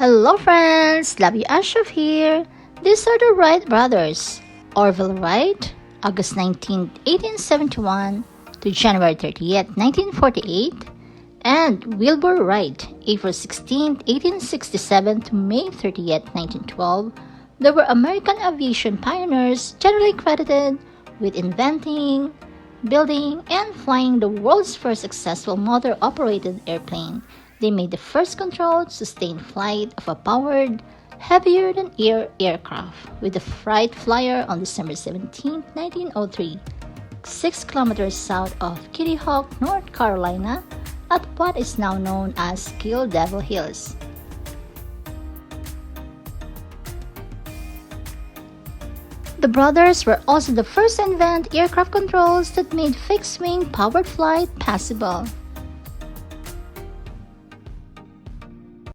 Hello friends, Loveu Ashraf here. These are the Wright brothers, Orville Wright, August 19, 1871 to January 30th, 1948, and Wilbur Wright, April 16, 1867 to May 30th, 1912. They were American aviation pioneers generally credited with inventing, building, and flying the world's first successful motor-operated airplane. They made the first controlled, sustained flight of a powered, heavier-than-air aircraft with the Wright Flyer on December 17, 1903, 6 kilometers south of Kitty Hawk, North Carolina, at what is now known as Kill Devil Hills. The brothers were also the first to invent aircraft controls that made fixed-wing powered flight possible.